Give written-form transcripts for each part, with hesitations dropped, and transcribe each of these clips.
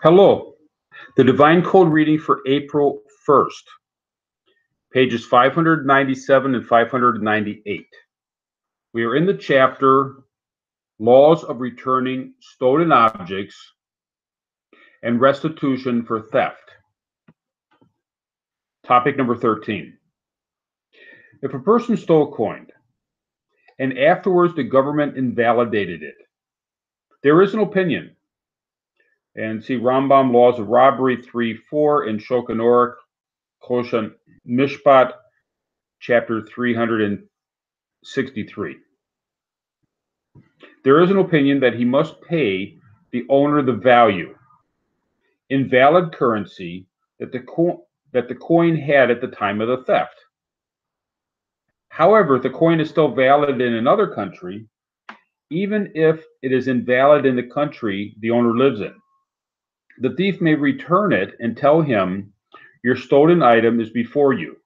Hello, the Divine Code reading for April 1st, pages 597 and 598. We are in the chapter Laws of Returning Stolen Objects and Restitution for Theft. Topic number 13. If a person stole a coin and afterwards the government invalidated it, there is an opinion. And see Rambam Laws of Robbery 3:4 and Shulchan Aruch Koshan Mishpat, chapter 363. There is an opinion that he must pay the owner the value in valid currency that the coin had at the time of the theft. However, if the coin is still valid in another country, even if it is invalid in the country the owner lives in, the thief may return it and tell him, "Your stolen item is before you."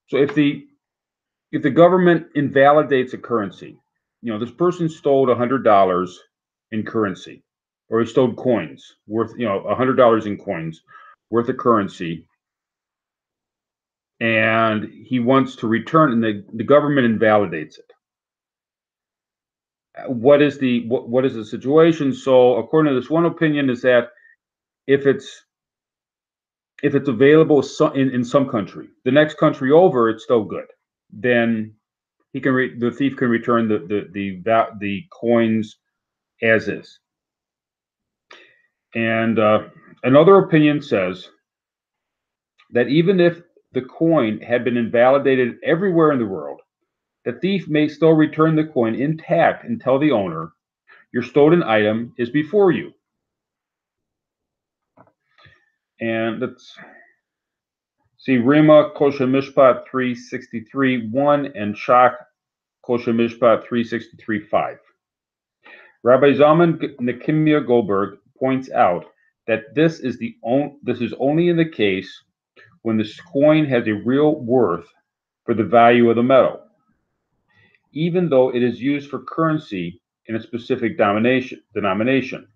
So if the government invalidates a currency, this person stole $100 in currency, or he stole coins worth, $100 in coins worth of currency, and he wants to return, and the government invalidates it. What is the situation? So according to this one opinion is that if it's available in some country, the next country over, it's still good. Then the thief can return the coins as is. And another opinion says that even if the coin had been invalidated everywhere in the world, the thief may still return the coin intact and tell the owner, "Your stolen item is before you." And let's see Rima Kosher Mishpat 363:1 and Shach Kosher Mishpat 363:5. Rabbi Zalman Nehemiah Goldberg points out that this is only in the case when the coin has a real worth for the value of the metal, even though it is used for currency in a specific denomination.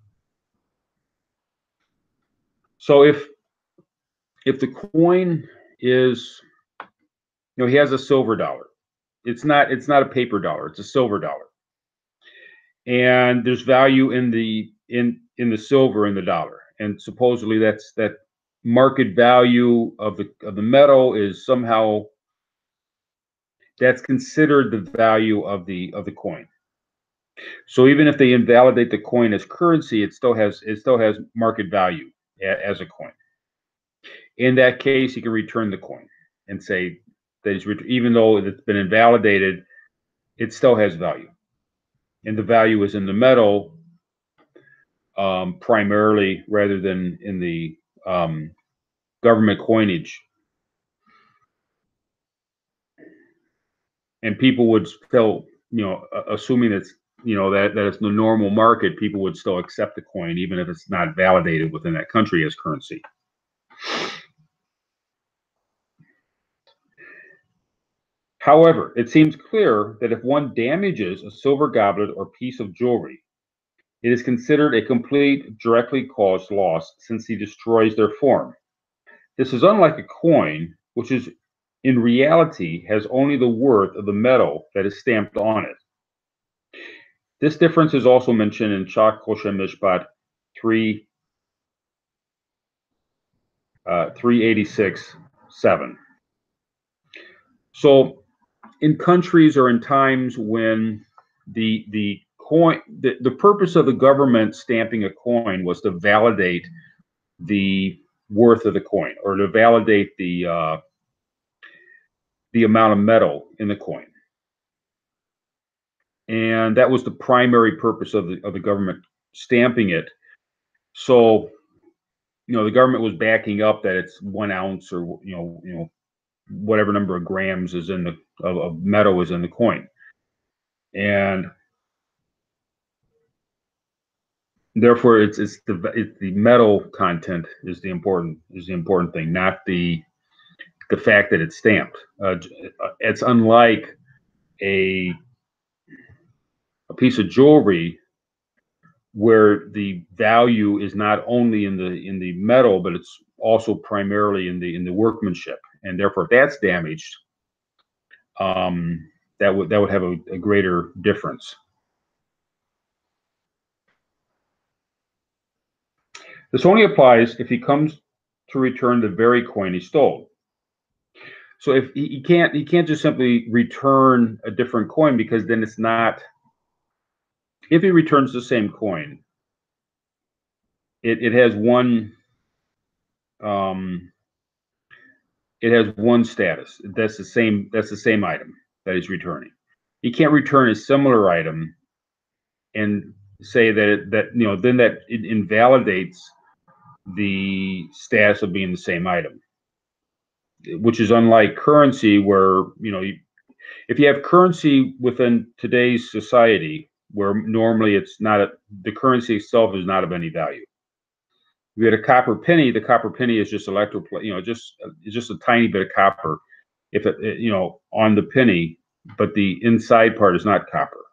So if the coin is, he has a silver dollar. It's not a paper dollar. It's a silver dollar, and there's value in the silver in the dollar, and supposedly that market value of the metal is somehow that's considered the value of the coin. So even if they invalidate the coin as currency, it still has market value as a coin. In that case, he can return the coin and say that even though it's been invalidated, it still has value, and the value is in the metal primarily, rather than in the government coinage. And people would still, assuming it's, that it's the normal market, people would still accept the coin, even if it's not validated within that country as currency. However, it seems clear that if one damages a silver goblet or piece of jewelry, it is considered a complete, directly caused loss, since he destroys their form. This is unlike a coin, which is in reality has only the worth of the metal that is stamped on it. This difference is also mentioned in Shach Kosher Mishpat 386:7. So in countries or in times when the purpose of the government stamping a coin was to validate the worth of the coin, or to validate the amount of metal in the coin, and that was the primary purpose of the government stamping it. So the government was backing up that it's 1 ounce, or whatever number of grams is in of metal is in the coin, and therefore it's the metal content is the important thing, not the fact that it's stamped. It's unlike a piece of jewelry where the value is not only in the metal, but it's also primarily in the workmanship, and therefore if that's damaged, that would have a greater difference. This only applies if he comes to return the very coin he stole. So if he can't just simply return a different coin, because then it's not. If he returns the same coin, it has one. It has one status. That's the same item that he's returning. He can't return a similar item and say that then that it invalidates the status of being the same item, which is unlike currency, where if you have currency within today's society, where normally it's not the currency itself is not of any value. If you had a copper penny, the copper penny is just it's just a tiny bit of copper, if it on the penny, but the inside part is not copper.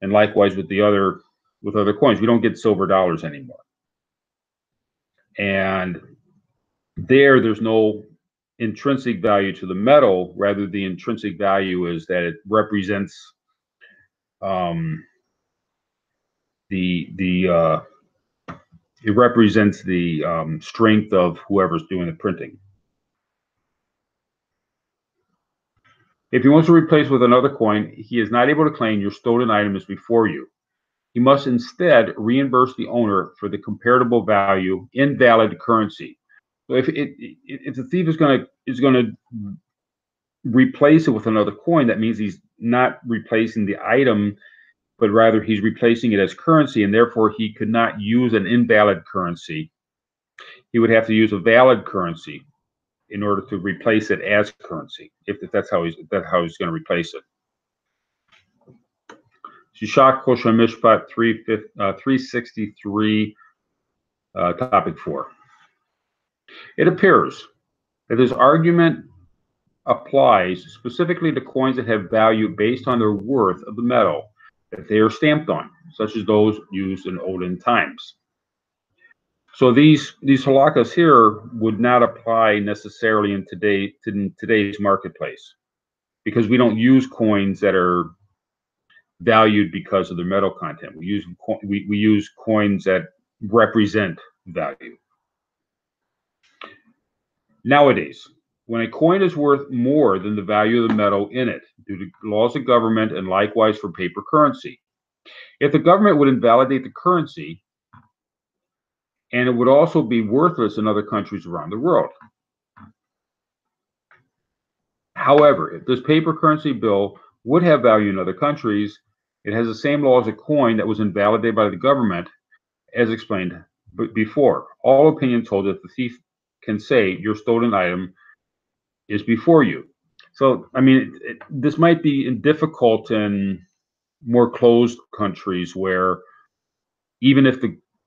And likewise with other coins, we don't get silver dollars anymore. And there's no intrinsic value to the metal. Rather, the intrinsic value is that it represents the strength of whoever's doing the printing. If he wants to replace with another coin, he is not able to claim your stolen item is before you. He must instead reimburse the owner for the comparable value in valid currency. So if the thief is going to replace it with another coin, that means he's not replacing the item, but rather he's replacing it as currency, and therefore he could not use an invalid currency. He would have to use a valid currency in order to replace it as currency, if that's how he's going to replace it. Shishak Kosher Mishpat 363, topic 4. It appears that this argument applies specifically to coins that have value based on their worth of the metal that they are stamped on, such as those used in olden times. So these halakas here would not apply necessarily in today's marketplace, because we don't use coins that are valued because of their metal content. We use coins that represent value. Nowadays, when a coin is worth more than the value of the metal in it, due to laws of government and likewise for paper currency, if the government would invalidate the currency, and it would also be worthless in other countries around the world. However, if this paper currency bill would have value in other countries, it has the same law as a coin that was invalidated by the government, as explained before. All opinions hold that the thief can say your stolen item is before you. So, I mean, this might be difficult in more closed countries where even if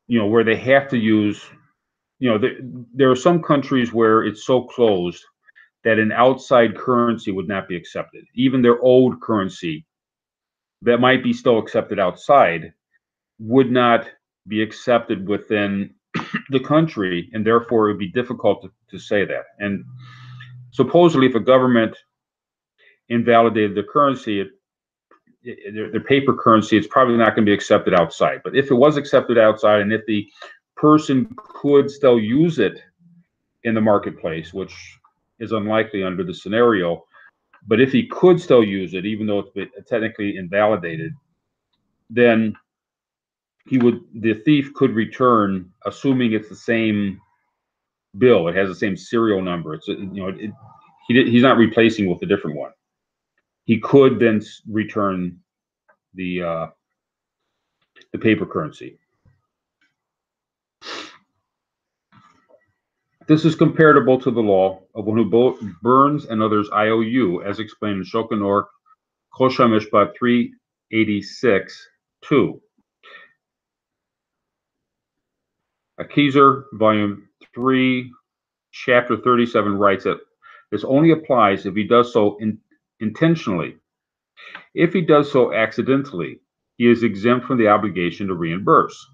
where they have to use, there are some countries where it's so closed that an outside currency would not be accepted. Even their old currency that might be still accepted outside would not be accepted within the country, and therefore it would be difficult to say that. And supposedly, if a government invalidated the currency, their paper currency, it's probably not going to be accepted outside. But if it was accepted outside, and if the person could still use it in the marketplace, which is unlikely under the scenario, but if he could still use it, even though it's technically invalidated, then the thief could return, assuming it's the same bill, it has the same serial number. It's he's not replacing with a different one. He could then return the paper currency. This is comparable to the law of one who burns another's IOU, as explained in Shulchan Aruch Kosher Mishpat 386-2. Akizer, Volume 3, Chapter 37 writes that this only applies if he does so intentionally. If he does so accidentally, he is exempt from the obligation to reimburse.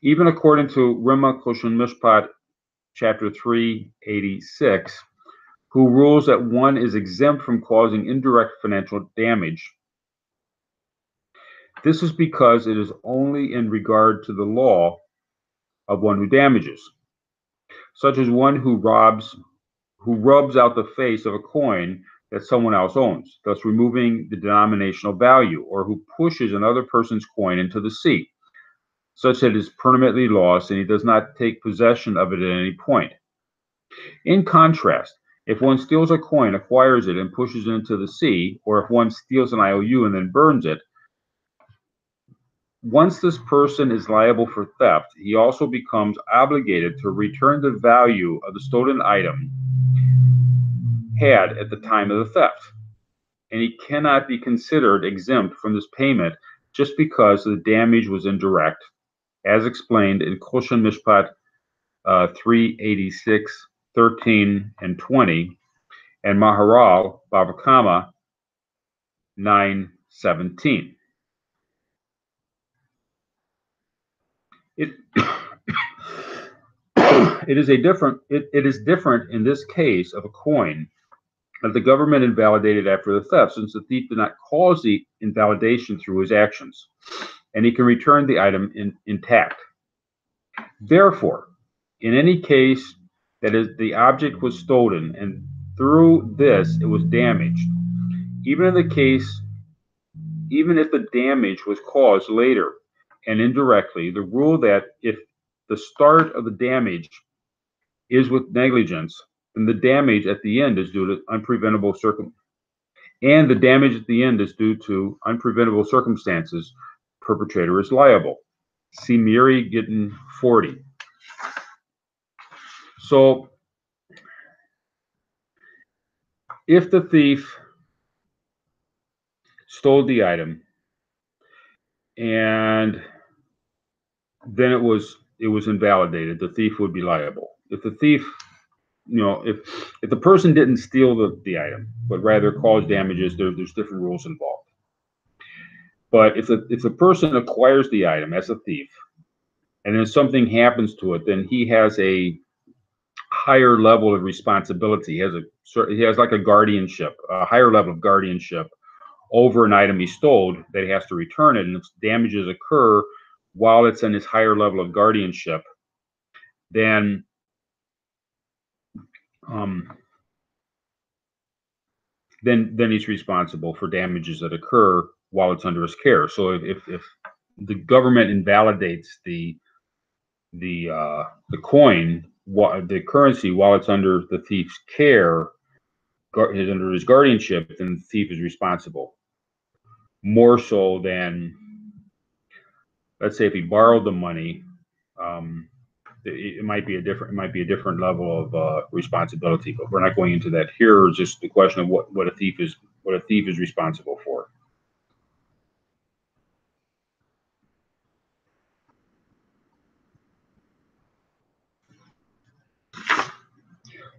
Even according to Rima Koshin Mishpat, chapter 386, who rules that one is exempt from causing indirect financial damage. This is because it is only in regard to the law of one who damages, such as one who rubs out the face of a coin that someone else owns, thus removing the denominational value, or who pushes another person's coin into the sea, such that it is permanently lost and he does not take possession of it at any point. In contrast, if one steals a coin, acquires it, and pushes it into the sea, or if one steals an IOU and then burns it, once this person is liable for theft, he also becomes obligated to return the value of the stolen item had at the time of the theft, and he cannot be considered exempt from this payment just because the damage was indirect, as explained in Koshin Mishpat 386, 13, and 20, and Maharal Bava Kama 9:17. It it is different in this case of a coin that the government invalidated after the theft, since the thief did not cause the invalidation through his actions, and he can return the item intact. Therefore, in any case that is the object was stolen and through this it was damaged, even if the damage was caused later and indirectly, the rule that if the start of the damage is with negligence, then the damage at the end is due to unpreventable circumstances, perpetrator is liable. See Miri Gittin 40. So if the thief stole the item and then it was invalidated, the thief would be liable. If the thief, if the person didn't steal the item, but rather caused damages, there's different rules involved. But if the person acquires the item as a thief, and then something happens to it, then he has a higher level of responsibility. He has like a guardianship, a higher level of guardianship over an item he stole that he has to return it. And if damages occur while it's in his higher level of guardianship, then he's responsible for damages that occur while it's under his care. So if the government invalidates the coin, the currency, while it's under the thief's care, is under his guardianship, then the thief is responsible. More so than, let's say, if he borrowed the money, it might be a different level of responsibility. But we're not going into that here. It's just the question of what a thief is responsible for.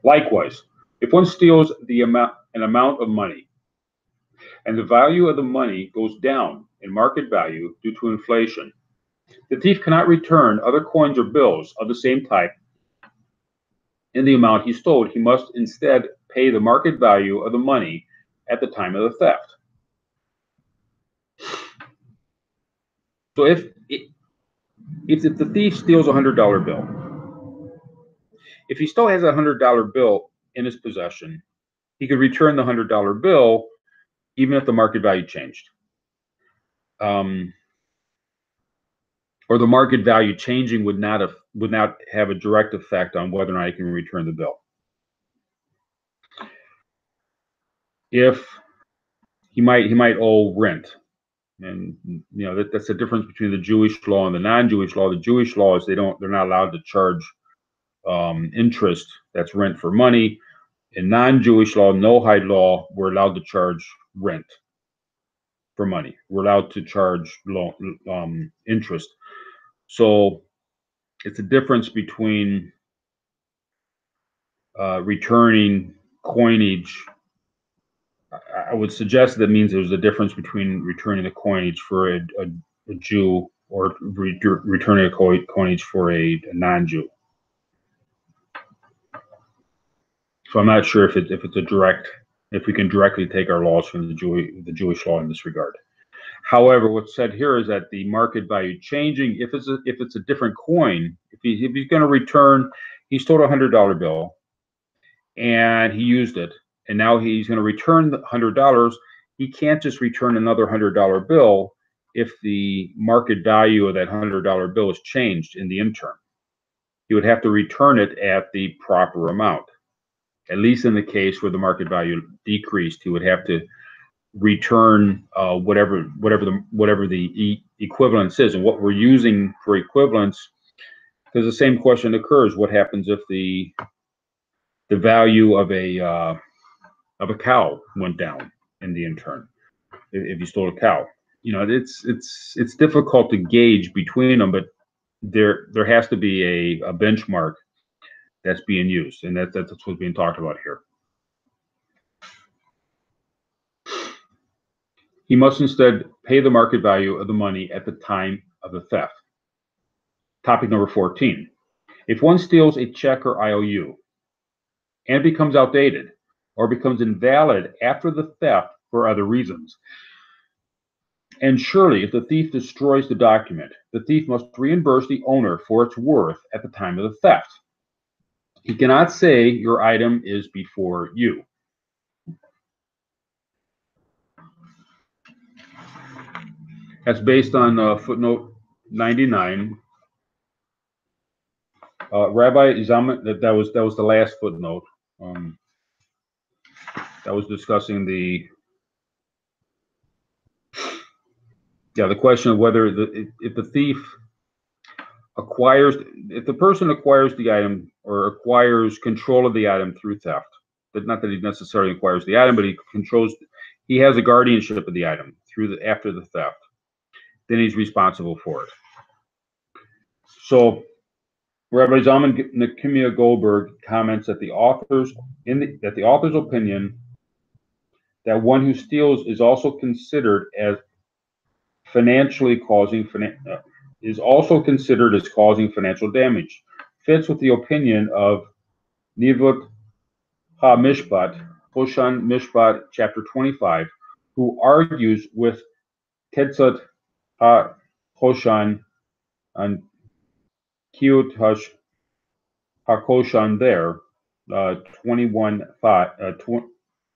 Likewise, if one steals an amount of money, and the value of the money goes down in market value due to inflation, the thief cannot return other coins or bills of the same type in the amount he stole. He must instead pay the market value of the money at the time of the theft. So if the thief steals a $100 bill, if he still has a $100 bill in his possession, he could return the $100 bill even if the market value changed. Or the market value changing would not have a direct effect on whether or not he can return the bill. If he might owe rent, and that's the difference between the Jewish law and the non-Jewish law. The Jewish law is they're not allowed to charge interest, that's rent, for money. In non-Jewish law, Noahide law, we're allowed to charge rent for money. We're allowed to charge interest. So it's a difference between returning coinage I would suggest that means there's a difference between returning the coinage for a Jew or returning a coinage for a non-Jew. So I'm not sure if it's a direct, if we can directly take our laws from the Jewish law in this regard. However, what's said here is that the market value changing, if it's a different coin, if he's going to return, he stole a $100 bill and he used it, and now he's going to return the $100. He can't just return another $100 bill if the market value of that $100 bill is changed in the interim. He would have to return it at the proper amount. At least in the case where the market value decreased, he would have to return whatever the equivalence is. And what we're using for equivalence, because the same question occurs: what happens if the value of a cow went down in the interim? If you stole a cow, you know, it's difficult to gauge between them, but there has to be a benchmark that's being used, and that's what's being talked about here. He must instead pay the market value of the money at the time of the theft. Topic number 14. If one steals a check or IOU and it becomes outdated or becomes invalid after the theft for other reasons, and surely if the thief destroys the document, the thief must reimburse the owner for its worth at the time of the theft. He cannot say your item is before you. That's based on footnote 99. Rabbi Zaman, that was the last footnote. That was discussing the question of whether if the thief acquires, if the person acquires the item or acquires control of the item through theft, but not that he necessarily acquires the item, but he has a guardianship of the item after the theft, then he's responsible for it. So Rabbi Zalman Nehemiah Goldberg comments that the author's opinion that one who steals is also considered as causing financial damage fits with the opinion of Nivut HaMishpat, Hoshan Mishpat, chapter 25, who argues with Ketzat HaHoshan and Kiyut HaKoshan there,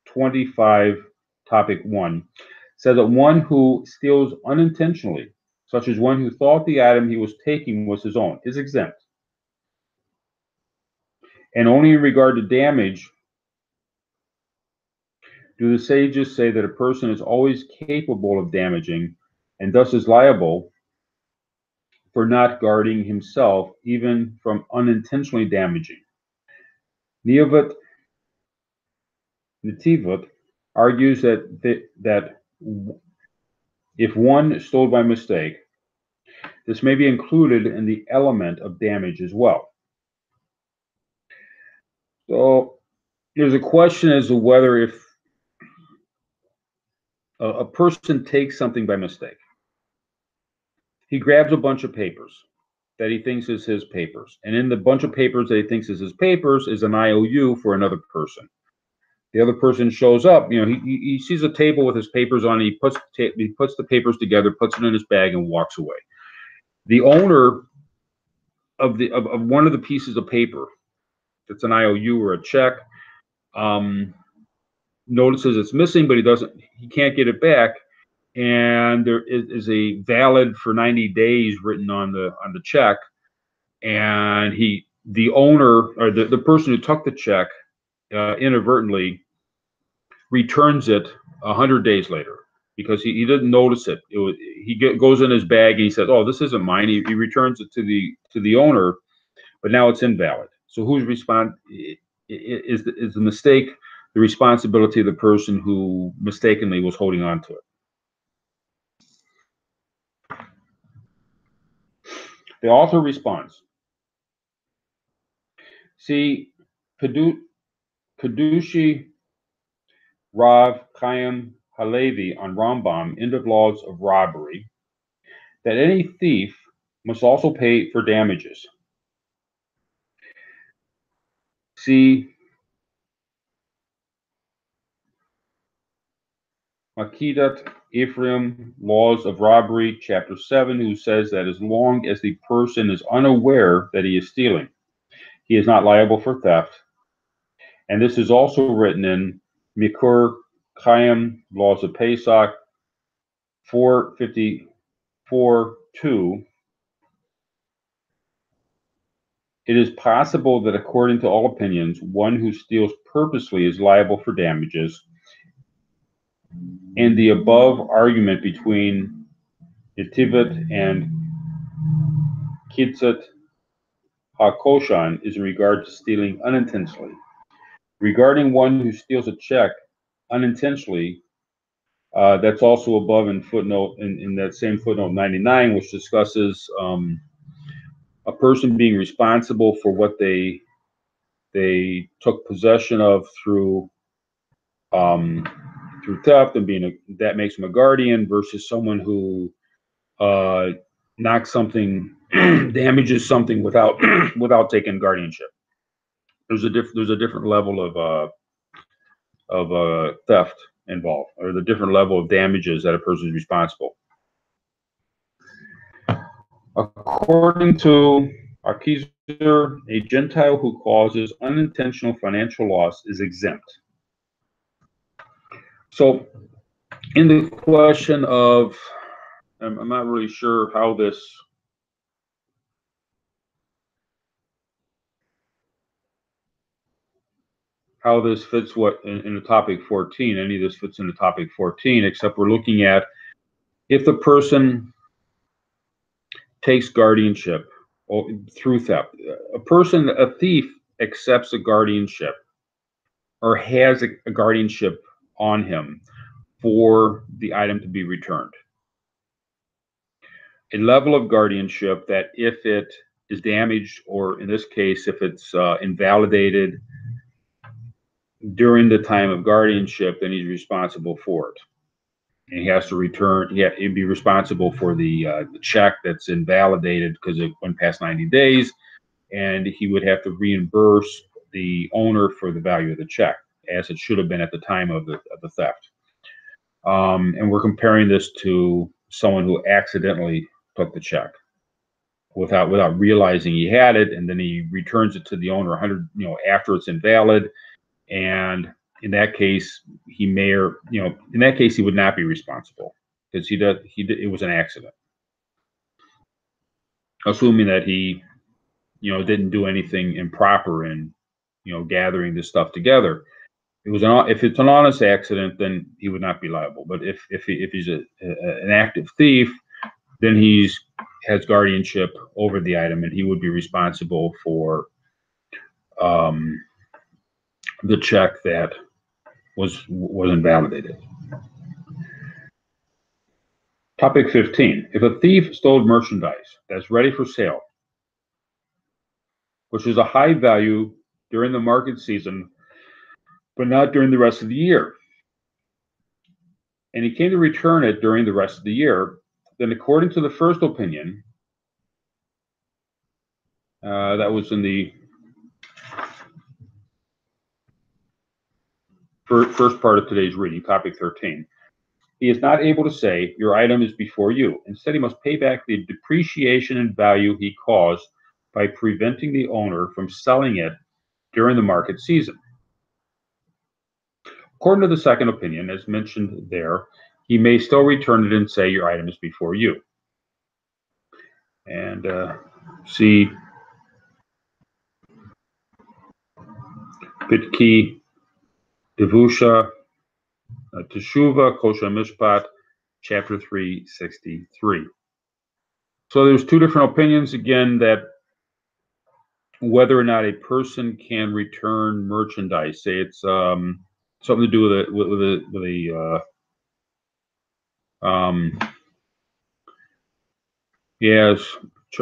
25, topic 1, says that one who steals unintentionally, such as one who thought the item he was taking was his own, is exempt. And only in regard to damage do the sages say that a person is always capable of damaging and thus is liable for not guarding himself even from unintentionally damaging. Nehemiah argues that if one stole by mistake, this may be included in the element of damage as well. So there's a question as to whether if a person takes something by mistake, he grabs a bunch of papers that he thinks is his papers, and in the bunch of papers that he thinks is his papers is an IOU for another person. The other person shows up, you know, he sees a table with his papers on it, he puts the papers together, puts it in his bag, and walks away. The owner of one of the pieces of paper, if it's an IOU or a check, notices it's missing, but he can't get it back, and there is a valid for 90 days written on the check, and the owner or the person who took the check inadvertently returns it 100 days later because he didn't notice it. He goes in his bag and he says, "Oh, this isn't mine." He returns it to the owner, but now it's invalid. So who's is the mistake the responsibility of the person who mistakenly was holding on to it? The author responds, see, Kadushi Rav Chaim Halevi on Rambam, End of Laws of Robbery, that any thief must also pay for damages. See Makidat Ephraim, Laws of Robbery, Chapter 7, who says that as long as the person is unaware that he is stealing, he is not liable for theft. And this is also written in Mikur Chaim, Laws of Pesach, 454:2. It is possible that according to all opinions, one who steals purposely is liable for damages. And the above argument between Yetivet and Kitzat HaKoshan is in regard to stealing unintentionally. Regarding one who steals a check unintentionally, that's also above in footnote in that same footnote 99, which discusses a person being responsible for what they took possession of through theft and that makes them a guardian versus someone who knocks something, damages something without without taking guardianship. There's a different level of theft involved, or the different level of damages that a person is responsible. According to Akizer, a Gentile who causes unintentional financial loss is exempt. So, in the question of, I'm not really sure how this fits in the topic 14. Any of this fits in the topic 14, except we're looking at if the person takes guardianship through theft. A thief accepts a guardianship or has a guardianship on him for the item to be returned. A level of guardianship that if it is damaged, or in this case, if it's invalidated during the time of guardianship, then he's responsible for it. And he has to return, he'd be responsible for the check that's invalidated because it went past 90 days, and he would have to reimburse the owner for the value of the check, as it should have been at the time of the theft. And we're comparing this to someone who accidentally took the check without realizing he had it, and then he returns it to the owner after it's invalid. And in that case, he would not be responsible because it was an accident, assuming that he didn't do anything improper in gathering this stuff together. If it's an honest accident, then he would not be liable. But if he's an active thief, then he has guardianship over the item, and he would be responsible for the check that was invalidated. Topic 15. If a thief stole merchandise that's ready for sale, which is a high value during the market season, but not during the rest of the year, and he came to return it during the rest of the year, then according to the first opinion, that was in the first part of today's reading, topic 13, he is not able to say, your item is before you. Instead, he must pay back the depreciation in value he caused by preventing the owner from selling it during the market season. According to the second opinion, as mentioned there, he may still return it and say, your item is before you. And see Pitki Devusha Teshuva Kosher Mishpat, chapter 363. So there's two different opinions again, that whether or not a person can return merchandise. Say it's something to do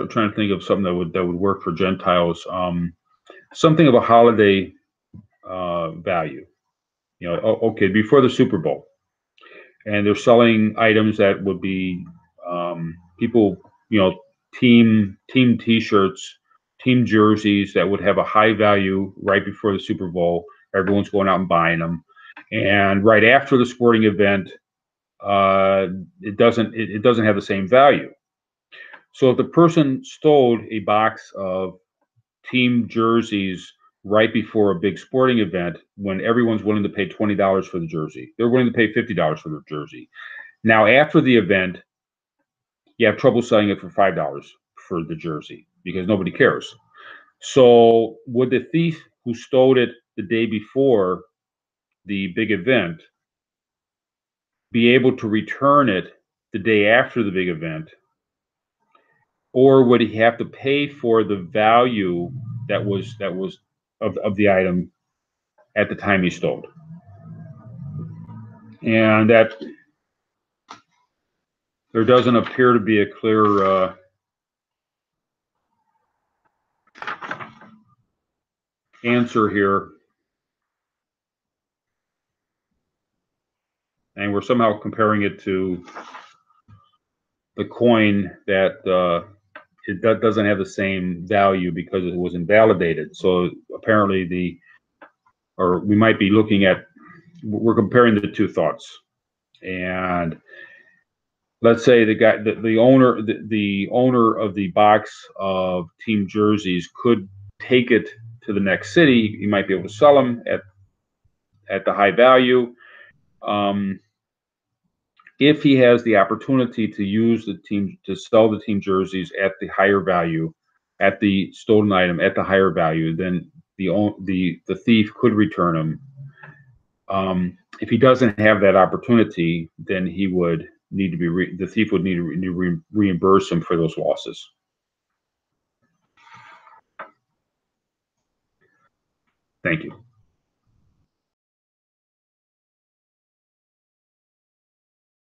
trying to think of something that would work for Gentiles. Something of a holiday value. Okay, before the Super Bowl, and they're selling items that would be people, team T-shirts, team jerseys that would have a high value right before the Super Bowl. Everyone's going out and buying them, and right after the sporting event, it doesn't have the same value. So if the person stole a box of team jerseys right before a big sporting event, when everyone's willing to pay $20 for the jersey, they're willing to pay $50 for the jersey. Now, after the event, you have trouble selling it for $5 for the jersey because nobody cares. So, would the thief who stole it the day before the big event be able to return it the day after the big event, or would he have to pay for the value that was of the item at the time he stole it? And that there doesn't appear to be a clear answer here, and we're somehow comparing it to the coin that it doesn't have the same value because it was invalidated. So apparently or we might be looking at, we're comparing the two thoughts. And let's say the owner of the box of team jerseys could take it to the next city. He might be able to sell them at the high value. If he has the opportunity to use to sell the team jerseys at the higher value, at the stolen item at the higher value, then the thief could return them. If he doesn't have that opportunity, then he would need to be the thief would need to reimburse him for those losses. Thank you.